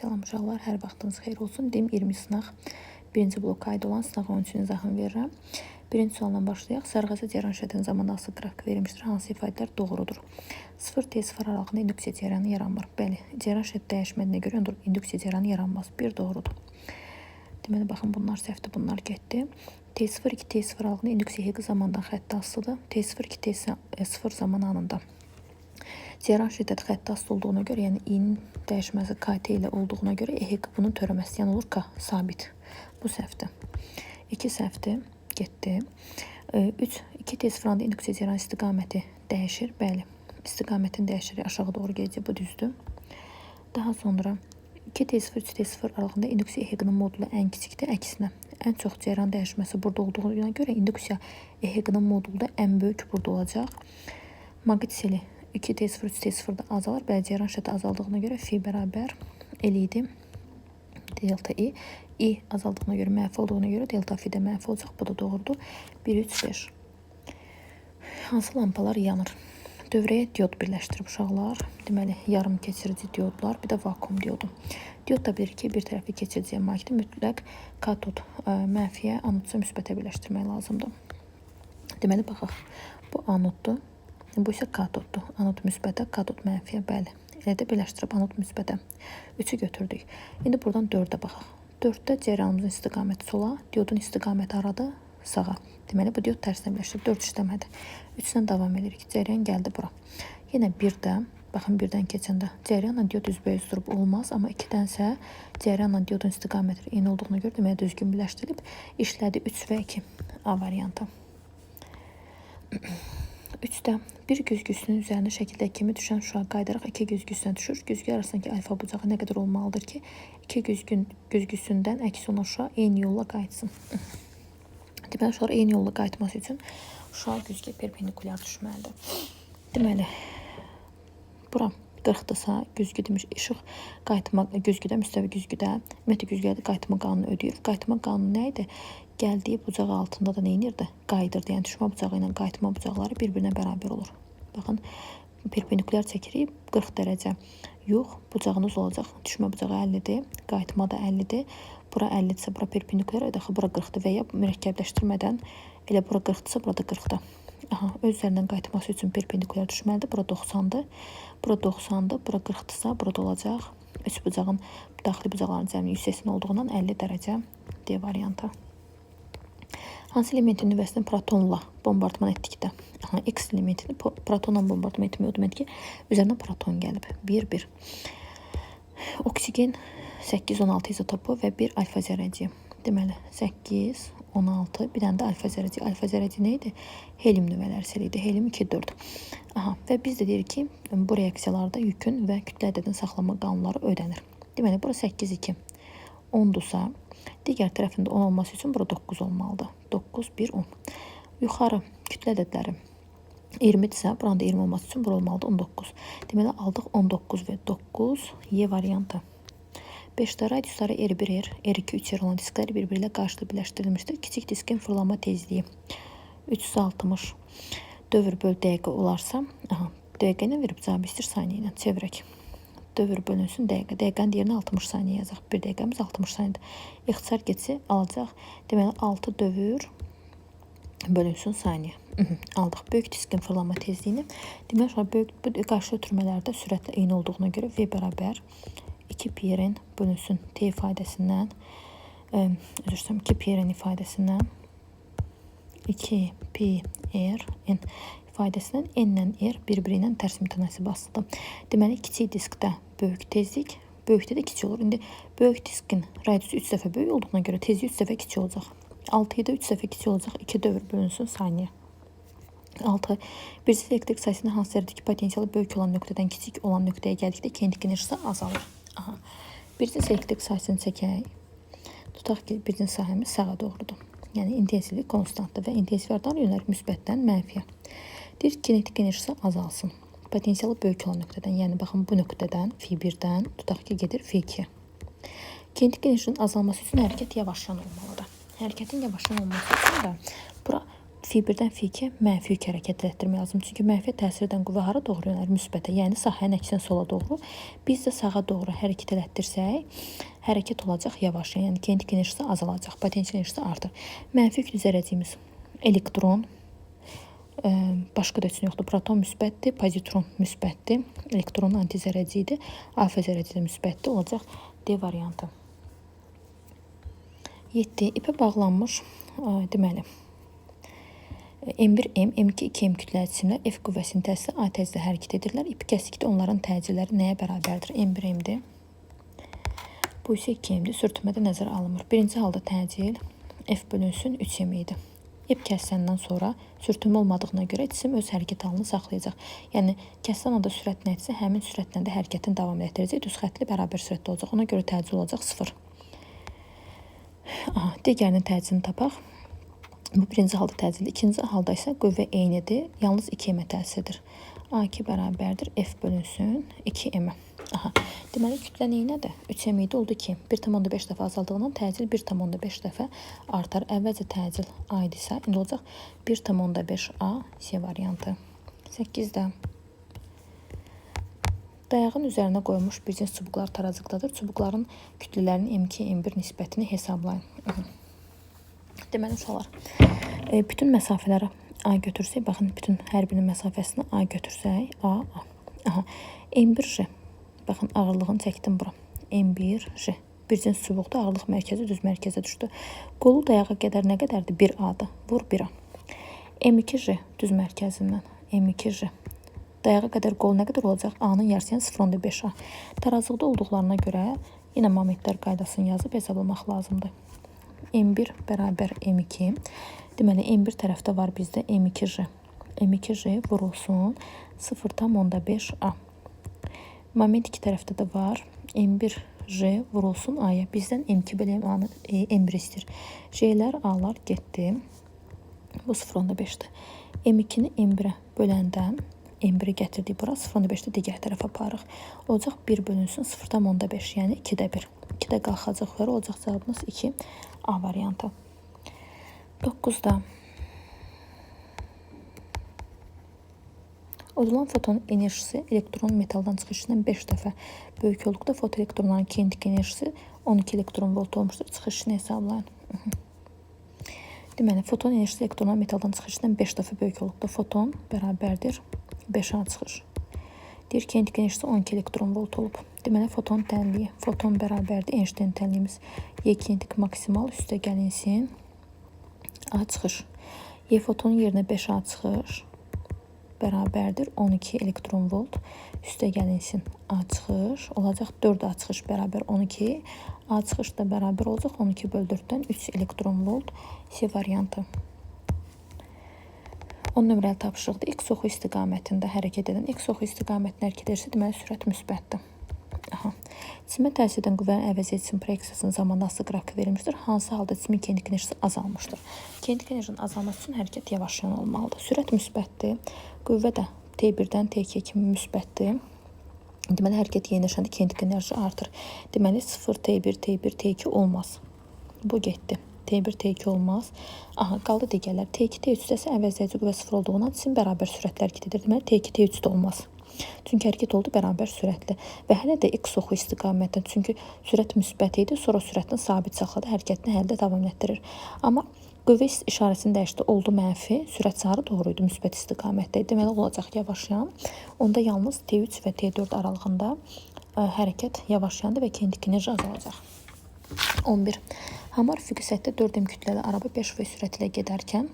Salam uşaqlar, hər vaxtınız xeyir olsun. Dim 20 sınaq. Birinci bloka aid olan sınaq 13-ünü izahını verirəm. Birinci sualdan başlayaq. Sərğəsi cəryan şəddinin zamanı asılı qrafik verilmişdir. Hansı ifadələr doğrudur? 0-0 aralığında induksiya cəryanı yaranmır. Bəli, cəryan şəddi dəyişmədiyinə görə induksiya cəryanı yaranmaz. Bir doğrudur. Deməli, baxın, bunlar səhvdir, bunlar getdi. T0, 2, T0 aralığında induksiya həqiqi zamandan xətti asılıdır. T0, 2, T0 zaman anında cəryan şiddəti xətti asılı olduğuna görə, yəni i-nin dəyişməsi KT ilə olduğuna görə EHQ bunun törəməsi, yəni olur K sabit. Bu səhvdir. 2 səhvdir, getdi. 3, 2 T0 aralığında induksiya cəryan istiqaməti dəyişir. Bəli, istiqamətin dəyişir, aşağı doğru gedəcək, bu düzdür. Daha sonra 2 T0, 3 T0 aralığında induksiya EHQ-nın modulu ən kiçikdir, əksinə. Ən çox cəryan dəyişməsi burada olduğuna görə induksiya EHQ-nın modulu da ən böyük burada olacaq. Maqnit seli 2 T0, 3 T0-da azalır. Bəli, cəryan şəddəti azaldığına görə fi bərabər eləydi. Delta i. I azaldığına görə, mənfi olduğuna görə delta fi də mənfi olacaq. Bu da doğrudur. 1, 3, 5. Hansı lampalar yanır? Dövrəyə diod birləşdirib uşaqlar. Deməli, yarım keçirici diodlar, bir də vakuum diodu. Diod da bilir ki, bir tərəfi keçiriciyə malikdir. Mütləq katod mənfiyə, anodsa müsbətə birləşdirmək lazımdır. Deməli, baxaq. Bu anoddur. Bu isə katoddur. Anod müsbətə, katod mənfiyə, bəli. Elə də birləşdirib anod müsbətə. 3-ü götürdük. İndi buradan 4-ə baxaq. 4-də cəryanımızın istiqaməti sola, diodun istiqaməti aradı sağa. Deməli, bu diod tərsinə birləşdirib 4 işləmədi. 3-dən davam edirik. Cəryan gəldi bura. Yenə 1-də, baxın 1-dən keçəndə cəryanla diod üzbəüz durub olmaz, amma 2-dənsə cəryanla diodun istiqaməti eyni olduğuna görə deməli düzgün birləşdirilib işlədi 3 və 2 A variantı. 3-də bir güzgüsünün üzərində şəkildə kimi düşən şüa qaydaraq 2 güzgüsünə düşür. Güzgü arasındakı alfa bucağı nə qədər olmalıdır ki, 2 güzgüsündən əks olan şüa eyni yolla qayıtsın. Deməli, şualar eyni yolla qayıtması üçün şüa güzgüyə perpendikulyar düşməlidir. Deməli, bura 40-dırsa güzgü demiş, işıq qayıtmaq güzgüdə, müstəvi güzgüdə, ümumiyyətlə güzgüdə qayıtma qanunu ödəyir. Qayıtma qanunu nə idi? Gəldiyi bucağı altında da neynirdi? Qaydırdı. Yəni düşmə bucağı ilə qayıtma bucaqları bir-birinə bərabər olur. Baxın, perpendikulyar çəkirik 40 dərəcə. Yox, bucağınız olacaq. Düşmə bucağı 50-dir, qayıtma da 50-dir. Bura 50-dirsə, bura perpendikulyar, daxı bura 40-dır və ya mürəkkəbləşdirmədən elə bura 40-dırsa, bura da 40-dır. Aha, öz üzərindən qayıtması üçün perpendikulyar düşməlidir. Bura 90-dır, bura 90-dır, bura 40-dırsa, burada olacaq. Üç bucağın, daxili bucaqların cəmi 180 olduğundan 50 dərəcə D variantı. Hansı elementin nüvəsini protonla bombardman etdikdə? X elementini protonla bombardman etmək o demək ki, üzərinə proton gəlib. 1-1. Oksigen 8-16 izotopu və 1 alfa zərəci. Deməli, 8, 16, bir dənə də alfa zərəci. Alfa zərəci nə idi? Helium nüvələri seri idi. Helium 2-4. Aha, və biz də deyirik ki, bu reaksiyalarda yükün və kütlə ədədini saxlama qanunları ödənir. Deməli, bura 8-2. 10-dursa, digər tərəfində 10 olması üçün bura 9 olmalıdır. 9, 1, 10. Yuxarı kütlə ədədləri 20-dirsə, buranda 20 olması üçün bura olmalıdır 19. Deməli, aldıq 19 və 9, Y variantı. 5-də radiusları R1, R2, 3 yer olan diskləri bir-biri ilə qarşılıqlı birləşdirilmişdir. Kiçik diskin fırlanma tezliyi 360 dövr böl dəqiqə olarsa, dəqiqə ilə verib cavab istəyir saniyə ilə çevirək. Dövr bölünsün dəqiqə. Dəqiqənin yerinə 60 saniyə yazaq. Bir dəqiqəmiz 60 saniyədir. İxtisar getsə alacaq. Deməli, 6 dövr bölünsün saniyə. Aldıq. Böyük diskin fırlanma tezliyini. Deməli, bu qarşı ötürmələrdə sürətlə eyni olduğuna görə V bərabər 2 pi-r bölünsün T ifadəsindən, 2 pi-r ifadəsindən 2 pi-r ifadəsindən n-lə r bir-biri ilə tərs mütənasib asılıdır. Deməli, kiçik diskdə böyük tezlik, böyükdə də kiçik olur. İndi böyük diskin radiusu 3 dəfə böyük olduğuna görə tezlik 3 dəfə kiçik olacaq. 6-da 3 dəfə kiçik olacaq. 2 dövr bölünsün saniyə. 6. Bircə elektrik sayəsində hansı zərrədəki potensialı böyük olan nöqtədən kiçik olan nöqtəyə gəldikdə kinetik enerjisi azalır. Aha. Bircə elektrik sayəsini çəkək. Tutaq ki, bircə sahəmiz sağa doğrudur. Yəni, intensivlik konstantdır və intensivlərdən yönəlir müsbətdən mənfiyə. Deyir, kinetik enerjisi azalsın. Potensialı böyük olan nöqtədən, yəni baxın bu nöqtədən, F1-dən, tutaq ki, gedir F2. Kinetik enerjinin azalması üçün hərəkət yavaşlan olmalıdır. Hərəkətin yavaşlan olması üçün də bura F1-dən F2-yə mənfi yük hərəkət etdirmək lazım. Çünki mənfiyə təsir edən qüvvə hara doğru yönəlir? Müsbətə, yəni sahənin əksinə sola doğru. Biz də sağa doğru hərəkət elətdirsək, hərəkət olacaq yavaş, yəni kinetik enerjisi azalacaq, potensial enerjisi artır. Mənfi yüklü zərrəciyimiz elektron, başqa da üçün yoxdur. Proton müsbətdir, pozitron müsbətdir, elektron antizərrəcidir, alfa zərrəci də müsbətdir, olacaq D variantı. 7. İpə bağlanmış, deməli, M1M, M2, 2M kütləli cisimlər F qüvvəsinin təsiri A tezdə hərəkət edirlər. İp kəsikdə onların təcilləri nəyə bərabərdir? M1M-dir. Bu isə 2M-dir. Sürtünmədə nəzərə alınmır. Birinci halda təcil F bölünsün 3M idi. İp kəssəndən sonra sürtünmə olmadığına görə cisim öz hərəkət halını saxlayacaq. Yəni, kəssən anda sürət nə etsə, həmin sürətlə də hərəkətini davam etdirəcək. Düz xətli bərabər sürətdə olacaq. Ona görə təcil olacaq 0. Digərinin təcilini tapaq. Bu birinci halda təcildir. İkinci halda isə qüvvə eynidir. Yalnız 2M-ə təsirdir. A2 bərabərdir. F bölünsün 2M-ə. Deməli, kütlə neynədir? 3M idi, oldu 2. 1,5 dəfə azaldığından təcil 1,5 dəfə artar. Əvvəlcə təcil A idisə, indi olacaq 1,5A C variantı. 8-də dayağın üzərinə qoyulmuş bir cins çubuqlar tarazıqdadır. Çubuqların kütlələrinin M2, M1 nisbətini hesablayın. Deməli, uşaqlar, bütün məsafələri A götürsək, baxın, bütün hər birinin məsafəsini A götürsək, A. M1J, baxın, ağırlığını çəkdim bura. M1J, bir cins çubuqda ağırlıq mərkəzi düz mərkəzə düşdü. Qolu dayağa qədər nə qədərdir? 1A-da, vur 1A. M2J, düz mərkəzindən, M2J. Dayağa qədər qol nə qədər olacaq? A-nın yarısı, yəni 0,5A. Tarazlıqda olduqlarına görə yenə momentlər qaydasını yazıb hesablamaq lazımdır. M1 bərabər M2. Deməli, M1 tərəfdə var bizdə M2J. M2J vurulsun 0,5A. Moment 2 tərəfdə də var. M1J vurulsun A-ya. Bizdən M2 bölüm A-nı M1 istəyir. J'lər A-lar getdi. Bu 0,5-dir. M2-ni M1-ə böləndə M1-i gətirdik bura. 0,5-də digər tərəfə aparıq. Olacaq 1 bölünsün 0,5, yəni 2-də 1. 2-də qalxacaq yuxarı, olacaq cavabımız 2. A variantı. 9-da udulan fotonun enerjisi elektronun metaldan çıxışından 5 dəfə böyük olduqda fotoelektronların kinetik enerjisi 12 elektron volt olmuşdur. Çıxışını hesablayın. Deməli, foton enerjisi elektronun metaldan çıxışından 5 dəfə böyük olduqda foton bərabərdir 5A çıxış. Deyir, kinetik enerjisi 12 elektron volt olub. Deməli, foton tənliyi. Foton bərabərdir Einstein tənliyimiz. Y kinetik maksimal üstə gəlinsin A çıxış. Y fotonun yerinə 5A çıxış bərabərdir 12 elektron volt üstə gəlinsin A çıxış. Olacaq 4A çıxış bərabər 12. A çıxış da bərabər olacaq 12 bölü 4-dən 3 elektron volt C variantı. 10 nömrəli tapışıqda X oxu istiqamətində hərəkət edən X oxu istiqamətində hərəkət edirsə, deməli sürət müsbətdir. Cisimə təsir edən qüvvənin əvəziyyətisinin proyeksiyasının zamanı asılı qrafiki verilmişdir. Hansı halda cisimın kinetik enerjisi azalmışdır? Kinetik enerjinin azalması üçün hərəkət yavaşlayan olmalıdır. Sürət müsbətdir. Qüvvə də T1-dən T2 kimi müsbətdir. Deməli, hərəkət yeniləşəndə kinetik enerji artır. Deməli, 0, T1, T1, T2 olmaz. Bu getdi. T1, T2 olmaz. Qaldı digərlər. T2, T3-də isə əvəzləyici qüvvə 0 olduğundan cisim bərabər sürətlə hərəkət edir. Deməli, T2, T3-də olmaz. Çünki hərəkət oldu bərabər sürətli. Və hələ də X oxu istiqamətdən. Çünki sürət müsbət idi, sonra sürətini sabit saxladı, hərəkətini hələ də davam etdirir. Amma qüvvə işarəsini dəyişdi, oldu mənfi, sürət sarı doğru idi, müsbət istiqamətdə. Deməli, olacaq yavaşlayan. Onda yalnız T3 və T4 aralığında hərəkət yavaşlayandı və kinetik enerji azalacaq. 11. Hamar füqüsətdə 4M kütləli araba 5V sürət ilə gedərkən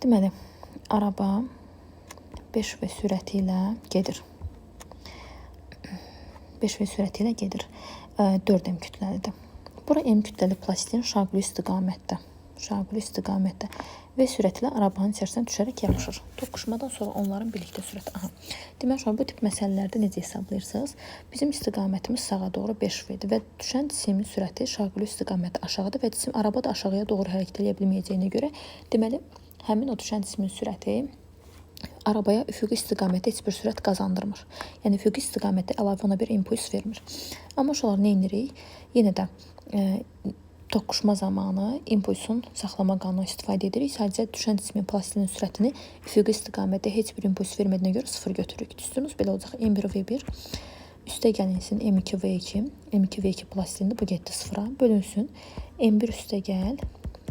deməli, araba 5V sürəti ilə gedir. 5V sürəti ilə gedir. 4M kütləlidir. Bura M kütləli plastin şaquli istiqamətdə. Şaquli istiqamətdə və sürətlə arabanın içərisindən düşərək yapışır. Toqquşmadan sonra onların birlikdə sürəti. Deməli, bu tip məsələlərdə necə hesablayırsınız? Bizim istiqamətimiz sağa doğru 5V-dir və düşən cisimin sürəti şaquli istiqaməti aşağıdır və cisim araba da aşağıya doğru hərəkət edə bilməyəcəyinə görə, deməli, həmin o düşən cisimin sürəti arabaya üfüqi istiqamətdə heç bir sürət qazandırmır. Yəni, üfüqi istiqamətdə əlavə ona bir impuls vermir. Amma uşaqlar nə edirik? Yenə də toqquşma zamanı impulsun saxlama qanunu istifadə edirik. Sadəcə düşən cismin plastilinin sürətini üfüqi istiqamətdə heç bir impuls vermədiyinə görə 0 götürürük. Düzdürmüz? Belə olacaq. M1V1 üstə gəlinsin M2V2. M2V2 plastilində bu getdi 0-a. Bölünsün. M1 üstə gəl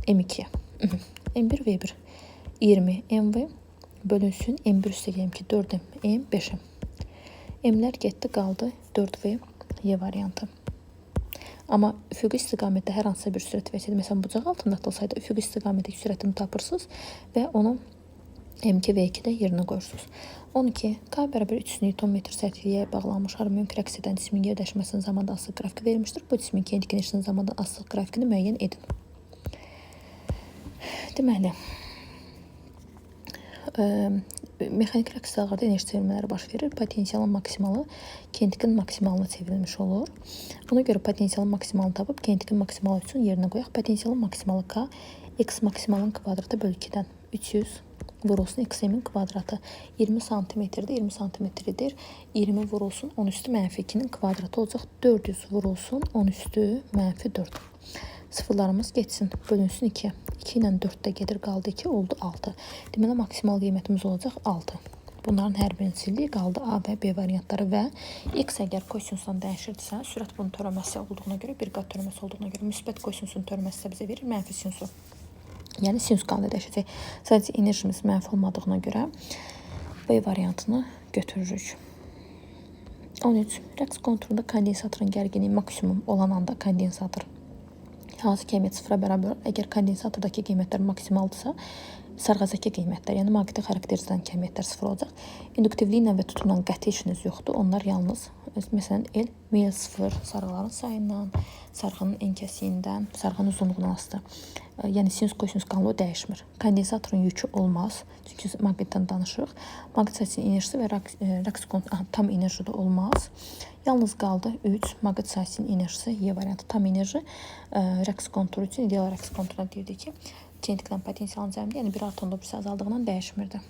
M2. M1V1 20 MV bölünsün. M1 üstə gəlim ki 4 M5. M'lər getdi, qaldı 4V Y variantı. Amma üfüqi istiqamətdə hər hansısa bir sürət versəydi, məsələn, bucaq altında atılsaydı, üfüqi istiqamətdəki sürətini tapırsınız və onu M2 və 2-də yerinə qoyursunuz. 12. K bərabər 3 Nm sərtliyə bağlanmış harmonik rəqs edən cismin yerləşməsinin zamanda asılı qrafiki verilmişdir. Bu cismin kinetik enerjisinin zamanda asılı qrafikini müəyyən edin. Deməli, mexanik rəqs silahlarda enerji çevrilmələri baş verir. Potensialın maksimalı kinetikin maksimalına çevrilmiş olur. Ona görə potensialın maksimalını tapıb kinetikin maksimalı üçün yerinə qoyaq. Potensialın maksimalı K x maksimalın kvadratı bölü 2-dən 300 vurulsun x-in kvadratı 20 cm-dir, 20 cm-dir. 20 vurulsun 10 üstü mənfi 2-nin kvadratı olacaq. 400 vurulsun 10 üstü mənfi 4. Sıfırlarımız geçsin, bölünsün 2. 2 ilə 4 də gedir, qaldı 2, oldu 6. Deməli, maksimal qiymətimiz olacaq 6. Bunların hər birini sildik, qaldı A və B variantları və x əgər kosinusdan dəyişirdirsə, sürət bunun törəməsi olduğuna görə, bir qat törəməsi olduğuna görə müsbət kosinüsün törəməsi bizə verir, mənfi sinusu. Yəni sinus qanunu dəyişəcək. Sadəcə enerjimiz mənfi olmadığına görə B variantını götürürük. 13. Rəqs konturunda kondensatorun gərginliyi maksimum olan anda kondensator hansı qiymət 0-a bərabər olur? Əgər kondensator'dakı qiymətlər maksimaldısa, sarğacdakı qiymətlər, yəni magneti xarakterizdən qiymətlər 0 olacaq. İnduktivliklə və tutumla qəti işiniz yoxdur. Onlar yalnız, məsələn, L mil 0 sarğıların sayından, sarğının enkəsiyindən, sarğının uzunluğundan asılıdır. Yəni sinus kosinus qanunu dəyişmir. Kondensatorun yükü olmaz. Çünki maqnitdən danışırıq. Maqnit sahəsinin enerjisi və rəqs tam enerjide olmaz. Yalnız qaldı 3 maqnit sahəsinin enerjisi Y variantı tam enerji rəqs konturu üçün ideal rəqs konturuna deyirdik ki, kinetikdən potensialın cəmdə, yəni bir artanda birisi azaldığından dəyişmirdi.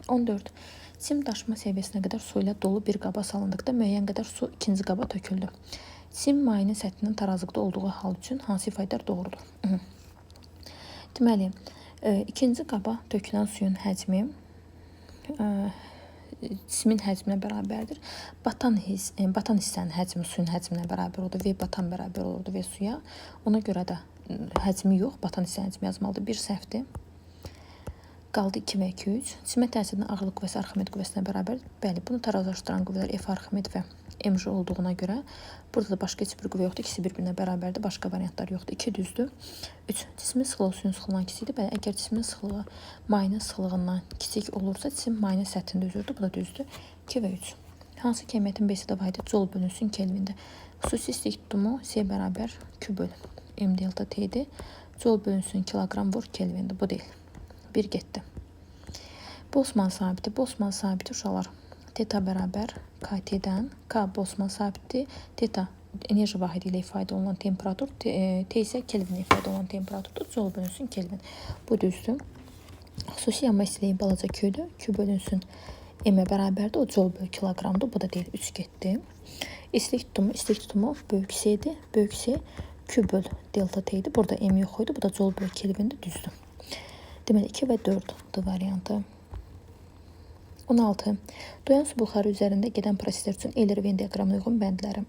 14. Cisim daşıma səviyyəsinə qədər su ilə dolu bir qaba salındıqda müəyyən qədər su ikinci qaba töküldü. Cisim mayinin səthinin tarazlıqda olduğu hal üçün hansı ifadələr doğrudur? Deməli, ikinci qaba tökülən suyun həcmi cismin həcminə bərabərdir. Batan hissənin həcmi suyun həcminə bərabər oldu. V batan bərabər olurdu V suya. Ona görə də həcmi yox, batan hissənin həcmi yazmalıdır. Bir səhvdir. Qaldı 2 və 2, 3. Cisimə təsirinin ağırlıq qüvvəsi Arximed qüvvəsinə bərabərdir. Bəli, bunu tarazlaşdıran qüvvələr F Arximed və mj olduğuna görə burada da başqa heç bir qüvvə yoxdur. İkisi bir-birinə bərabərdir. Başqa variantlar yoxdur. 2 düzdür. 3. Cismin sıxlığı suyun sıxlığından kiçikdir. Bəli, əgər cismin sıxlığı mayinin sıxlığından kiçik olursa, cisim mayinin səthində üzürdür. Bu da düzdür. 2 və 3. Hansı keymiyyətin B-də vahidi jol bölünsün Kelvində? Xüsusi istilik tutumu C bərabər Q bölü M delta T-dir. Jol bölünsün kiloqram vur Kelvində. Bu deyil. 1 getdi. Boltzmann sabiti. Boltzmann sabiti uşaqlar. Teta bərabər KT-dən, K Boltzmann sabiti, teta enerji vahidi ilə ifadə olunan temperatur, T isə Kelvin ifadə olunan temperaturdur. Jol bölünsün Kelvin. Bu düzdür. Xüsusi yanma istiliyi balaca Q-dür. Q bölünsün M-ə bərabərdir. O jol bölü kiloqramdır. Bu da deyil. 3 getdi. İstilik tutumu böyük C-dir. Böyük C Q bölü delta T-dir. Burada M yox idi. Bu da jol bölü Kelvindir. Düzdür. Deməli 2 və 4-dür variantı. 16. Doyan su buxarı üzərində gedən proseslər üçün Euler Venn diaqramına uyğun bəndləri.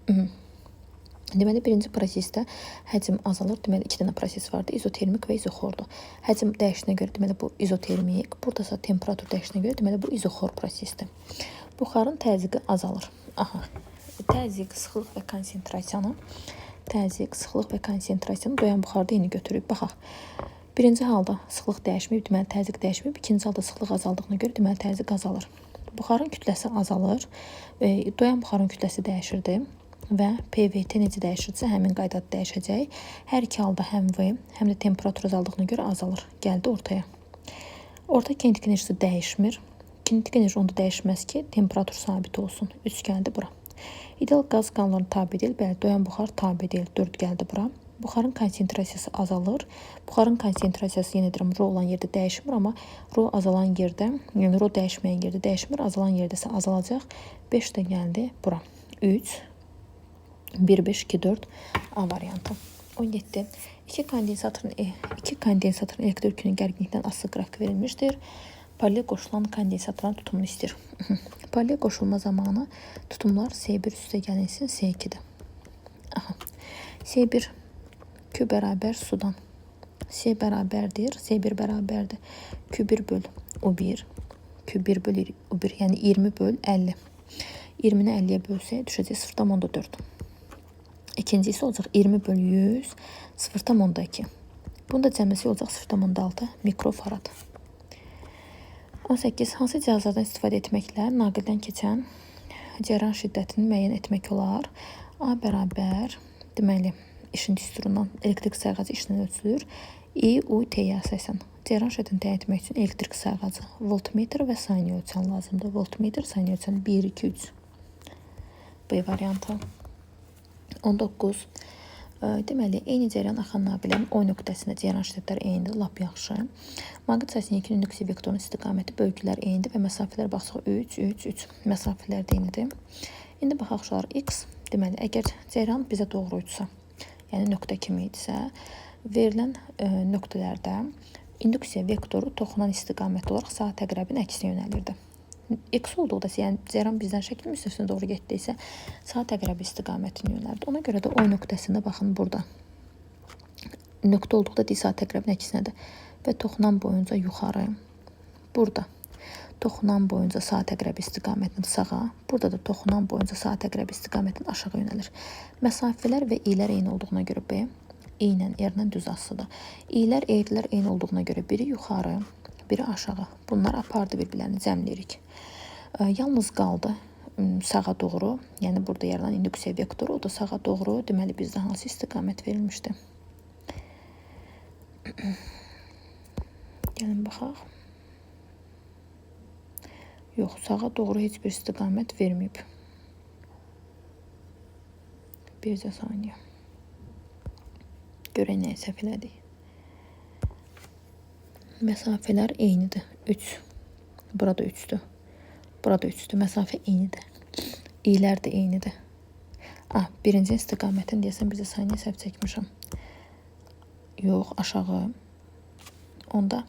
Deməli, birinci prosesdə həcm azalır. Deməli, 2 dənə proses vardı. İzotermik və izoxordur. Həcm dəyişinə görə, deməli, bu izotermik. Buradasa temperatur dəyişinə görə, deməli, bu izoxor prosesdir. Buxarın təzyiqi azalır. Təzyiq, sıxlıq və konsentrasiyanı doyan buxarda yeni götürüb. Baxaq. Birinci halda sıxlıq dəyişməyib, deməli təzyiq dəyişməyib. İkinci halda sıxlıq azaldığına görə deməli təzyiq azalır. Buxarın kütləsi azalır. Doyan buxarın kütləsi dəyişirdi və PVT necə dəyişirsə həmin qaydada dəyişəcək. Hər iki halda həm V, həm də temperatur azaldığına görə azalır. Gəldi ortaya. Orta kinetik enerjisi dəyişmir. Kinetik enerji onda dəyişməz ki, temperatur sabit olsun. 3 gəldi bura. İdeal qaz qanunlarına tabe deyil. Bəli, doyan buxar tabe deyil. 4 gəldi bura. Buxarın konsentrasiyası azalır. Buxarın konsentrasiyası yenə deyirəm, rho olan yerdə dəyişmir, amma rho azalan yerdə, yəni rho dəyişməyən yerdə dəyişmir, azalan yerdə isə azalacaq. 5 də gəldi bura. 3, 1, 5, 2, 4 A variantı. 17. İki kondensatorun elektrik yükünün gərginlikdən asılı qrafik verilmişdir. Paralel qoşulan kondensatorun tutumunu istəyir. Paralel qoşulma zamanı tutumlar S1 üstə gəlinsin S2-dir. S1 Q bərabər sudan. S bərabərdir. S1 bərabərdir. Q1 böl U1. Q1 böl U1, yəni 20 böl 50. 20-ni 50-yə bölsək, düşəcək 0,4. İkincisi olacaq 20 böl 100, 0,2. Bunda cəmləsi olacaq 0,6 mikrofarad. 18. Hansı cihazlardan istifadə etməklə naqildən keçən cəryan şiddətini müəyyən etmək olar? A bərabər, deməli, işin düsturundan elektrik sayğacı işlə ölçülür. I-U-T-yə əsasən cəryan şiddətini təyin etmək üçün elektrik sayğacı voltmetr və saniyə ölçən lazımdır. Voltmetr, saniyə ölçən 1, 2, 3. B variantı. 19. Deməli, eyni cəryan axan naqilənin O nöqtəsində cəryan şiddətləri eynidir, lap yaxşı. Maqnit sahəsinin iki indüksiya vektorunun istiqaməti bölgülər eynidir və məsafələr baxsaq 3, 3, 3. Məsafələr də eynidir. İndi baxaq uşaqlar, X, deməli, əgər cəryan bizə doğru uçsa, yəni nöqtə kimi idisə, verilən nöqtələrdə indüksiya vektoru toxunan istiqamət olaraq saat əqrəbin əksinə yönəlirdi. X olduqda, yəni cəryan bizdən şəkil müstəvisinə doğru getdiysə, saat əqrəbi istiqamətini yönəldi. Ona görə də O nöqtəsində, baxın, burada nöqtə olduqda saat əqrəbin əksinədir və toxunan boyunca yuxarı, burada toxunan boyunca saat əqrəbi istiqamətinin sağa, burada da toxunan boyunca saat əqrəbi istiqamətinin aşağı yönəlir. Məsafələr və i'lər eyni olduğuna görə B, i ilə r-lə düz asılıdır. i'lər, r-lər eyni olduğuna görə biri yuxarı, biri aşağı. Bunlar apardı bir-birlərini cəmləyirik. Yalnız qaldı sağa doğru, yəni burada yaranan indüksiya vektoru, o da sağa doğru, deməli bizdə hansı istiqamət verilmişdi? Gəlin baxaq. Yox, sağa doğru heç bir istiqamət verməyib. Bircə saniyə. Görək nəyə səhv elədik. Məsafələr eynidir. 3. Burada 3'dür. Burada 3'dür. Məsafə eynidir. İ'lər də eynidir. Birinci istiqamətin deyəsən bizə saniyə səhv çəkmişəm. Yox, aşağı. Onda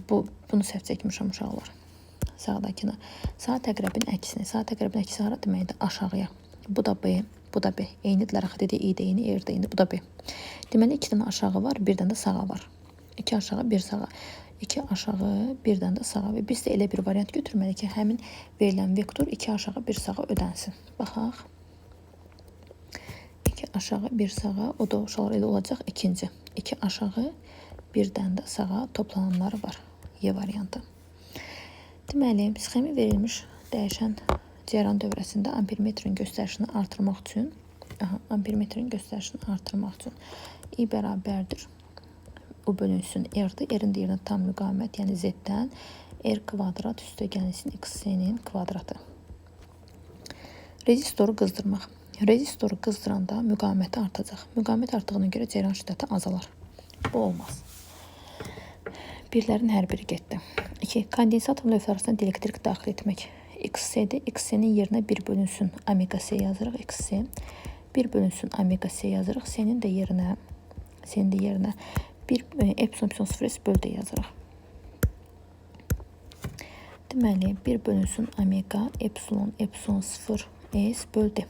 bunu səhv çəkmişəm uşaqlar. Sağdakını. Saat əqrəbin əksini. Saat əqrəbin əksi hara deməkdir? Aşağıya. Bu da B. Bu da B. Eynidirlər. Axı dedik, i də eyni, r də eyni. Bu da B. Deməli, 2 dənə aşağı var, bir dənə də sağa var. 2 aşağı, 1 sağa. 2 aşağı, birdən də sağa. Və biz də elə bir variant götürməliyik ki, həmin verilən vektor 2 aşağı, 1 sağa ödənsin. Baxaq. 2 aşağı, 1 sağa. O da uşaqlar elə olacaq ikinci. 2 aşağı, birdən də sağa toplananları var. Y variantı. Deməli, sxemi verilmiş dəyişən cəryan dövrəsində ampermetrin göstərişini artırmaq üçün I bərabərdir. U bölünsün R-dir. R-in yerinə tam müqavimət, yəni Z-dən R kvadrat üstə gəlsin X-nin kvadratı. Rezistoru qızdırmaq. Rezistoru qızdıranda müqaviməti artacaq. Müqavimət artdığına görə cəryan şiddəti azalar. Bu olmaz. Birlərin hər biri getdi. 2. Kondensator lövhə arasında elektrik daxil etmək. XC-dir. XC-nin yerinə 1 bölünsün omega C yazırıq. XC. 1 bölünsün omega C yazırıq. Senin də yerinə 1 epsilon 0 böl D yazırıq. Deməli, 1 bölünsün omega epsilon 0 S böl D.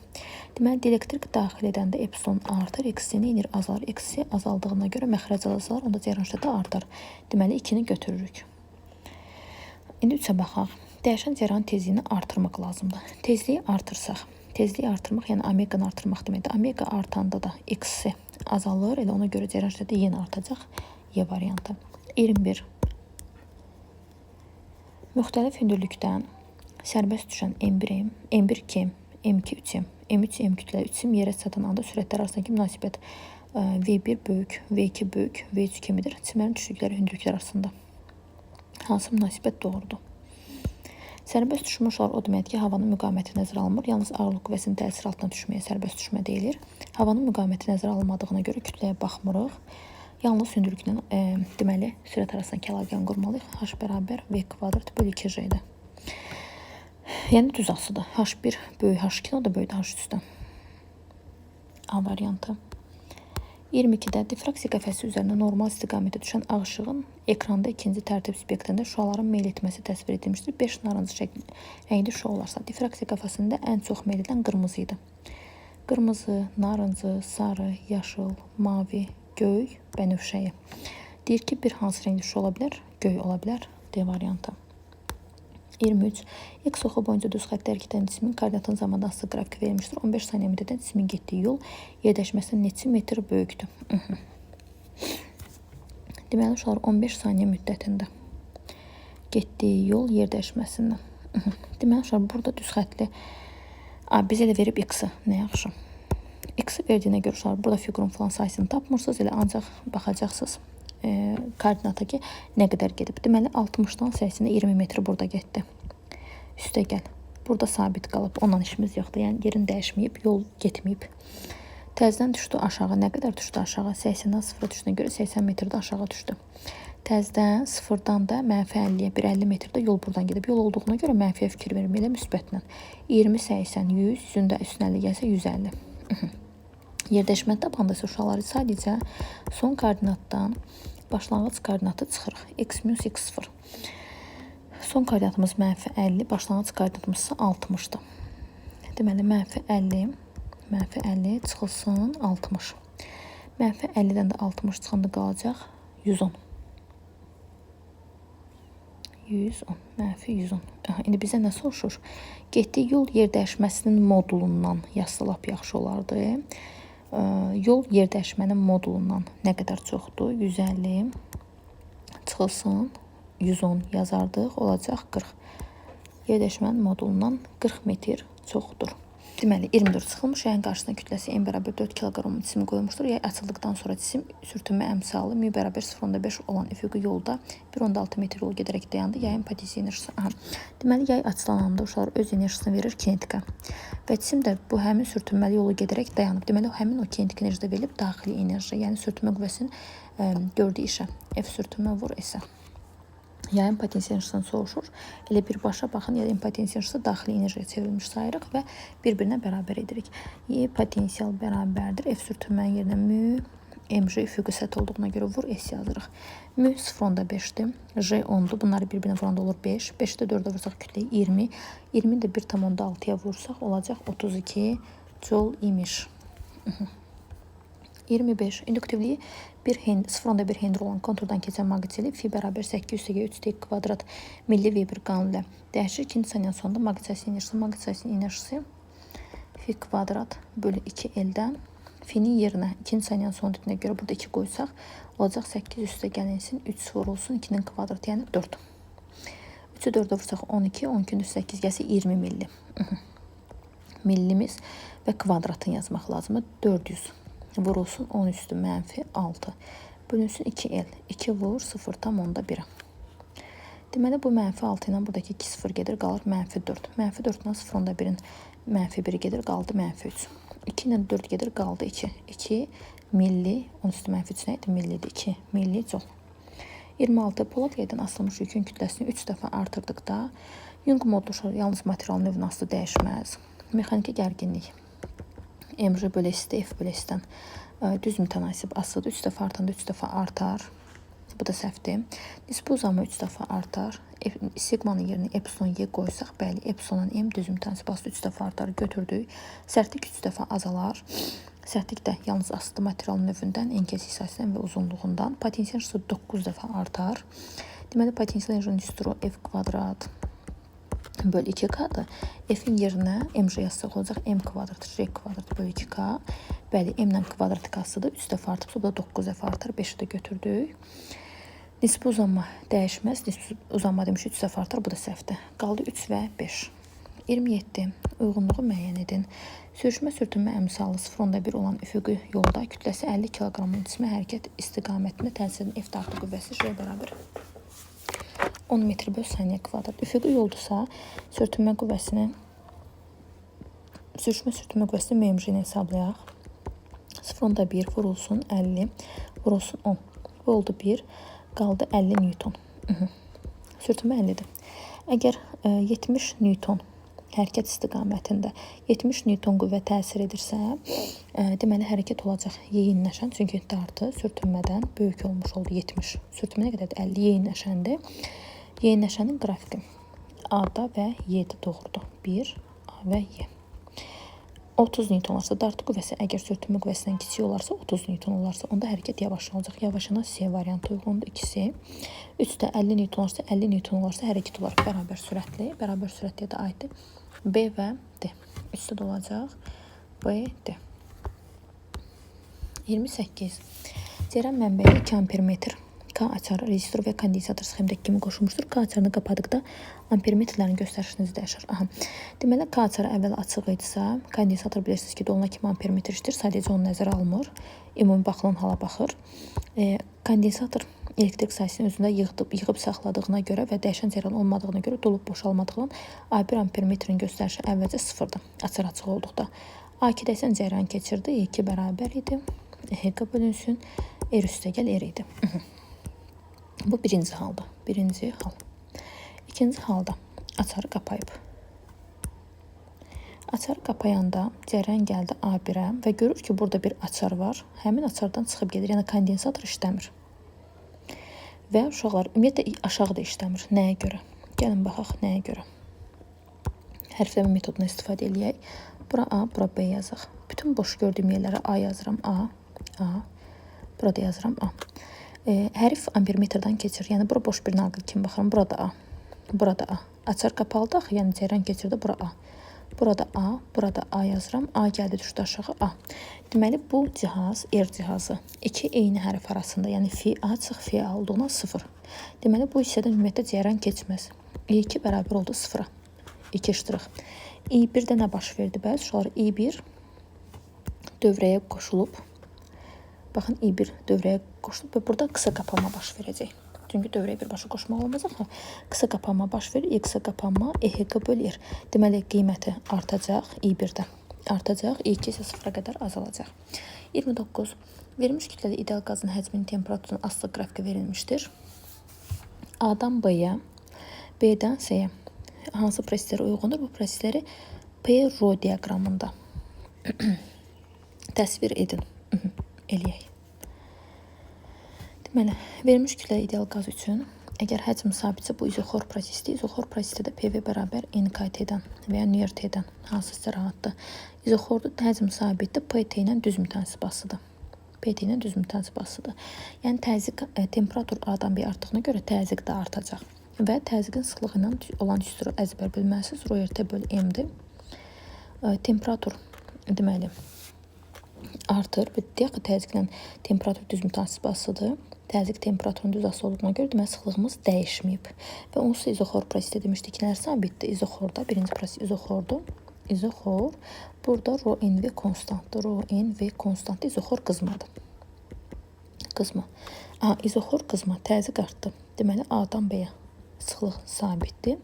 Deməli, elektrik daxil edəndə epsilon artır, XC-ni inir, azalır. XC azaldığına görə məxrəc azalır, onda cəryan şiddəti artar. Deməli, 2-ni götürürük. İndi 3-ə baxaq. Dəyişən cəryan tezliyini artırmaq lazımdır. Tezliyi artırsaq, tezliyi artırmaq, yəni omeqanı artırmaq deməkdir. Omega artanda da XC azalır, elə ona görə cəryan şiddəti yenə artacaq. Y variantı. 21. Müxtəlif hündürlükdən sərbəst düşən M1M, M1-2M, M2-3M, M3-M kütlə 3M yerə çatan anda sürətlər arasındakı münasibət V1 böyük, V2 böyük, V3 kimidir. Cisimlərin düşdükləri hündürlüklər arasında hansı münasibət doğrudur? Sərbəst düşmə uşaqlar o deməkdir ki, havanın müqaviməti nəzərə alınmır. Yalnız ağırlıq qüvvəsinin təsiri altına düşməyə sərbəst düşmə deyilir. Havanın müqaviməti nəzərə alınmadığına görə kütləyə baxmırıq. Yalnız hündürlüklə deməli sürət arasındakı əlaqəni qurmalıyıq. H bərabər V kvadrat bölü 2J-dir. Yəni düz asıdır. H1 böyük H2, o da böyük H3-dən. A variantı. 22-də diffraksiya qəfəsi üzərinə normal istiqamətə düşən ağ işığın ekranda ikinci tərtib subyektində şüaların meyl etməsi təsvir edilmişdir. 5 narıncı rəngli şüa olarsa, diffraksiya qəfəsində ən çox meyl edən qırmızı idi. Qırmızı, narıncı, sarı, yaşıl, mavi, göy, bənövşəyi. Deyir ki, bir hansı rəngli şüa ola bilər? Göy ola bilər. D variantı. 23. X oxu boyunca düz xəttdə hərəkət edən cismin koordinatın zamanda asılı qrafiki verilmişdir. 15 saniyə müddətdə cismin getdiyi yol yerləşməsindən neçə metr böyükdür? Deməli, uşaqlar 15 saniyə müddətində getdiyi yol yerləşməsindən. Deməli, uşaqlar burada düz xəttli bizə də verib X-i. Nə yaxşı. X-i verdiyinə görə uşaqlar burada fiqurun falan sayısını tapmırsınız. Elə ancaq baxacaqsınız koordinata ki, nə qədər gedib. Deməli, 60-dan 80-ə 20 metr burada getdi. Üstə gəl. Burada sabit qalıb. Ondan işimiz yoxdur. Yəni, yerin dəyişməyib, yol getməyib. Təzdən düşdü aşağı. Nə qədər düşdü aşağı? 80-dən 0-a düşdüyünə görə 80 metrdə aşağı düşdü. Təzdən 0-dan da mənfi 50-yə, 150 metrdə yol buradan gedib. Yol olduğuna görə mənfiyə fikir verməklə müsbətlə. 20, 80, 100, yüzündə üstünə 50 gəlsə 150. Yerləşmə tapanda isə uşaqları sadəcə son koordinatdan başlanğıc koordinatı çıxırıq. X minus x0. Son koordinatımız mənfi 50, başlanğıc koordinatımız ise 60'dır. Deməli, mənfi 50 çıxılsın 60. Mənfi 50-dən də 60 çıxanda qalacaq 110. 110, mənfi 110. İndi bizə nə soruşur? Getdiyi yol yer dəyişməsinin modulundan yazsa lap yaxşı olardı. Yol yer dəyişmənin modulundan nə qədər çoxdur? 150 çıxılsın 110 yazardıq, olacaq 40. Yer dəyişmənin modulundan 40 metr çoxdur. Deməli, 24 çıxılmış, yayın qarşısına kütləsi m bərabər 4 kiloqram cismi qoymuşdur. Yay açıldıqdan sonra cisim sürtünmə əmsalı m bərabər 0,5 olan üfüqi yolda 1,6 metr yol gedərək dayandı. Yayın potensial enerjisi. Deməli, yay açılananda uşaqlar öz enerjisini verir kinetika. Və cisim də bu həmin sürtünməli yolu gedərək dayanıb. Deməli, həmin o kinetik enerji də verilib daxili enerji, yəni sürtünmə qüvvəsinin gördüyü işə. F sürtünmə vur S-ə. Yayın potensial enerjisindən soruşur. Elə birbaşa baxın, yayın potensial enerjisi daxili enerjiyə çevrilmiş sayırıq və bir-birinə bərabər edirik. Y potensial bərabərdir. F sürtünmənin yerinə mü, mj üfüqi səthi olduğuna görə vur S yazırıq. Mü 0,5'dir. J 10'dur. Bunları bir-birinə vuranda olur 5. 5'də 4'ə vursaq kütləyi 20. 20'ni də 1,6'ya vursaq olacaq 32 joule imiş. 25. İnduktivliyi 0,1 Henry olan konturdan keçən maqnitli fi bərabər 8/3 kvadrat milli Weber qanunu ilə dəyişir. İkinci saniyə sonunda maqnit enerjisi fi kvadrat bölü 2L-dən finin yerinə ikinci saniyə sonuna görə burada 2 qoysaq olacaq 8 üstə gəlinsin 3 vurulsun 2'nin kvadratı, yəni 4. 3'ü 4'ə vursaq 12, 12'nin üstə 8 gəlsə 20 milli. Millimiz və kvadratını yazmaq lazımdır. 400 vurulsun 10 üstü mənfi 6. Bölünsün 2L. 2 vur 0,1. Deməli, bu mənfi 6 ilə buradakı 2 0 gedir, qalır mənfi 4. Mənfi 4 ilə 0,1'in mənfi 1 gedir, qaldı mənfi 3. 2 ilə 4 gedir, qaldı 2. 2 milli, 10 üstü mənfi 3 nə idi? Millidir. 2 milli joule. 26. Polad yaydan asılmış yükün kütləsini 3 dəfə artırdıqda Young modulu yalnız material növünün asılı dəyişməz. Mexaniki gərginlik. mj bölü S-də F bölü S-dən düz mütənasib asılıdır. 3 dəfə artanda 3 dəfə artar. Bu da səhvdir. Nisbi uzanma 3 dəfə artar. Sigmanın yerinə epsilon Y qoysaq, bəli, epsilonun M düz mütənasib asılı 3 dəfə artar. Götürdük. Sərtlik 3 dəfə azalar. Sərtlik də yalnız asılı material növündən, enkes hissəsindən və uzunluğundan. Potensial enerjisi 9 dəfə artar. Deməli, potensial enerjinin üstürü F kvadrat bölü 2K'dır. F'in yerinə mj yazsaq olacaq m kvadrat, j kvadrat bölü 2K. Bəli, m-lə kvadrat kasıdır. 3 dəfə artıbsa, bu da 9 dəfə artar. 5'i də götürdük. Nisbi uzanma dəyişməz. Nisbi uzanma demiş 3 dəfə artar. Bu da səhvdir. Qaldı 3 və 5. 27. Uyğunluğu müəyyən edin. Sürtünmə əmsalı 0,1 olan üfüqi yolda kütləsi 50 kiloqramın cismi hərəkət istiqamətində təsirin F dartı qüvvəsi J bərabər 10 metr bölü saniyə kvadrat. Üfüqi yoldursa, sürtünmə qüvvəsini MMJ-ni hesablayaq. 0,1 vurulsun 50, vurulsun 10. Bu oldu 1, qaldı 50 Newton. Sürtünmə 50'dir. Əgər 70 Newton hərəkət istiqamətində 70 Newton qüvvə təsir edirsə, deməli hərəkət olacaq yeyinləşən, çünki dartı sürtünmədən böyük olmuş oldu 70. Sürtünmə nə qədərdir? 50 yeyinləşəndir. Yeyinləşənin qrafiki A-da və Y-də doğrudur. 1 A və Y. 30 Newton olarsa, dartı qüvvəsi əgər sürtünmə qüvvəsindən kiçik olarsa, 30 Newton olarsa, onda hərəkət yavaş olacaq. Yavaşına C variantı uyğundur, 2C. 3-də 50 Newton olarsa, 50 Newton olarsa hərəkət olaraq bərabər sürətli. Bərabər sürətliyə də aiddir B və D. 3-də də olacaq B, D. 28. Cərəm mənbəyi 2 ampermetr. K açarı rezistor və kondensator sxemdəki kimi qoşulmuşdur. K açarını qapadıqda ampermetrlərin göstərişiniz dəyişir. Deməli, K açarı əvvəl açıq idisə, kondensator bilirsiniz ki, doluna kimi ampermetr işdir. Sadəcə onu nəzərə almır. Ümumi baxılan hala baxır. Kondensator elektrik sayəsini özündə yığıb saxladığına görə və dəyişən cəryan olmadığına görə dolub boşalmadığından A1 ampermetrin göstərişi əvvəlcə 0-dır. Açar açıq olduqda. A2-də isə cəryan keçirdi. E2 bərabər idi. EHQ bölünsün. R üstə gəl R idi. Bu birinci halda. Birinci hal. İkinci halda açarı qapayıb. Açarı qapayanda cəryan gəldi A1-ə və görür ki, burada bir açar var. Həmin açardan çıxıb gedir. Yəni kondensator işləmir. Və uşaqlar ümumiyyətlə aşağıda işləmir. Nəyə görə? Gəlin baxaq nəyə görə. Hərfləmə metodunu istifadə edək. Bura A, bura B yazaq. Bütün boş gördüyüm yerlərə A yazıram. A. Burada yazıram A. Hərf ampermetrdən keçir. Yəni, bura boş bir naqil kimi baxıram. Burada A. Burada A. Açar qapalıdır axı. Yəni, cəryan keçirdi. Bura A. Burada A. Burada A yazıram. A gəldi, düşdü aşağı A. Deməli, bu cihaz, R cihazı iki eyni hərf arasında, yəni fi açıq, fi A olduğuna 0. Deməli, bu hissədən ümumiyyətlə cəryan keçməz. E2 bərabər oldu 0-a. 2 iştirək. E1-də nə baş verdi bəs? Uşaqlar, E1 dövrəyə qoşulub. Baxın, E1 dövrəyə qoşulub və burada qısa qapanma baş verəcək. Çünki dövrəyə birbaşa qoşmaq olmaz axı. Qısa qapanma baş verir. Qısa qapanma EHQ bölür. Deməli, qiyməti artacaq E1-də. Artacaq. E2 isə 0-a qədər azalacaq. 29. Verilmiş kütləli ideal qazın həcminin temperaturunun asılı qrafiki verilmişdir. A-dan B-yə, B-dən C-yə hansı proseslərə uyğundur? Bu prosesləri P-RO diaqramında təsvir edin. Eləyək. Deməli, verilmiş kütləli ideal qaz üçün əgər həcm sabitsə bu izoxor prosesdir. İzoxor prosesdə də PV bərabər NKT-dən və ya NRT-dən hansısa rahatdır. İzoxorda həcm sabitdir. PT ilə düz mütənsib asıdır. PT ilə düz mütənsib asıdır. Yəni təzyiq temperatur A-dan B artdığına görə təzyiq də artacaq. Və təzyiqin sıxlığı ilə olan üstürü əzbər bilməlisiniz. Rho-RT böl M-dir. Temperatur deməli artır. Deyək ki, təzyiqlə temperatur düz mütənsib asıdır. Təzyiq temperaturun düz asılı olduğuna görə deməli sıxlığımız dəyişməyib. Və onsuz izoxor prosesdə demişdik ki, nələr sabitdir? İzoxorda birinci proses izoxordur. İzoxor. Burada Rho-NV konstantdır. Rho-NV konstantdır. İzoxor qızmadır. Qızma. İzoxor qızma. Təzyiq artdı. Deməli A-dan B-yə sıxlıq sabitdir.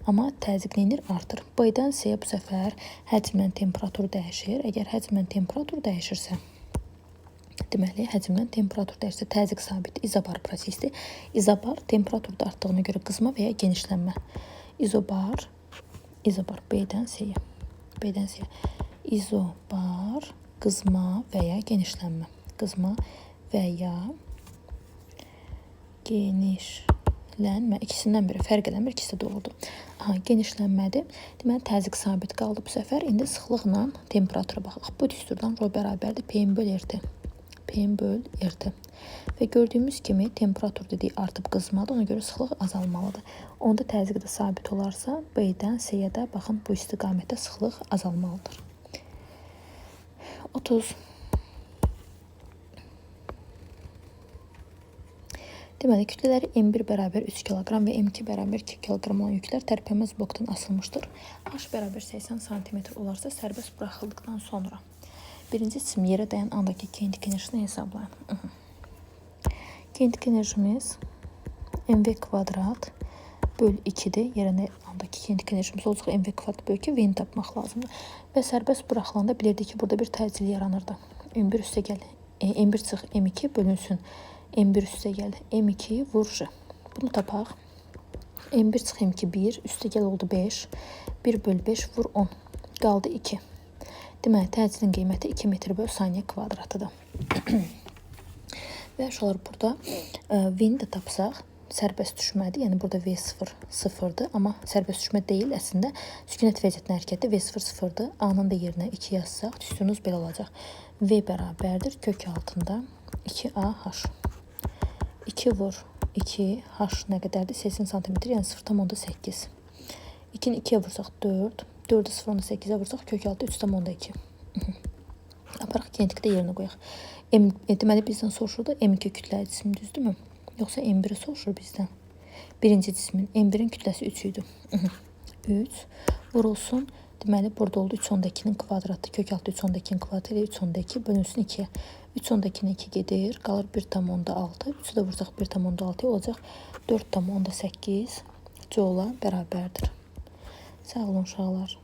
Amma təzyiq neyinir? Artır. B-dən C-yə bu səfər həcmlə temperatur dəyişir. Əgər həcmlə temperatur dəyişirsə, deməli, həcmlə temperatur dəyişirsə, təzyiq sabitdir. İzobar prosesdir. İzobar temperaturda artdığına görə qızma və ya genişlənmə. İzobar B-dən C-yə. B-dən C-yə. İzobar qızma və ya genişlənmə. Qızma və ya genişlənmə. İkisindən biri fərq eləmir, ikisi də doğrudur. Genişlənmədir. Deməli, təzyiq sabit qaldı bu səfər. İndi sıxlıqla temperatura baxaq. Bu düsturdan Rho bərabərdir. PM böl RT. PM böl RT. Və gördüyümüz kimi temperatur dediyi artıb qızmadır. Ona görə sıxlıq azalmalıdır. Onda təzyiq də sabit olarsa, B-dən C-yə də baxın, bu istiqamətdə sıxlıq azalmalıdır. 30. Deməli, kütlələri M1 bərabər 3 kq və M2 bərabər 2 kq olan yüklər tərpənməz blokdan asılmışdır. H bərabər 80 cm olarsa sərbəst buraxıldıqdan sonra birinci cisim yerə dayan andakı kinetik enerjisini hesablayın. Kinetik enerjimiz MV kvadrat böl 2-dir. Yerə andakı kinetik enerjimiz olacaq MV kvadrat böl 2 V-ni tapmaq lazımdır. Və sərbəst buraxılanda bilirdik ki, burada bir təcil yaranırdı. M1 üstə gəl, M1 çıx M2 bölünsün. M1 üstə gəl, M2 vur J. Bunu tapaq. M1 çıx M2 1, üstə gəl oldu 5. 1 bölü 5 vur 10. Qaldı 2. Deməli, təcilin qiyməti 2 metr bölü saniyə kvadratıdır. Və uşaqlar burada V-ni də tapsaq, sərbəst düşmədir. Yəni burada V0 sıfırdır, amma sərbəst düşmə deyil. Əslində sükunət vəziyyətinə hərəkətdə V0 sıfırdır. A-nın da yerinə 2 yazsaq, düsturunuz belə olacaq. V bərabərdir kök altında 2AH. 2 vur 2H nə qədərdir? 80 cm, yəni 0,8. 2-ni 2-yə vursaq 4. 4-ü 0,8-ə vursaq kök altı 3,2. Aparaq kinetikdə yerinə qoyaq. Deməli bizdən soruşur da M2 kütləli cisim, düzdürmü? Yoxsa M1-i soruşur bizdən. Birinci cismin M1-in kütləsi 3 idi. 3 vurulsun. Deməli burada oldu 3/2-nin kvadratı. Kök altı 3/2-nin kvadratı ilə 3/2 bölünsün 2-yə. 3/2-nin 2 gedir. Qalır 1,6. 3-ü də vursaq 1,6 olacaq. 4,8 joula bərabərdir. Sağ olun uşaqlar.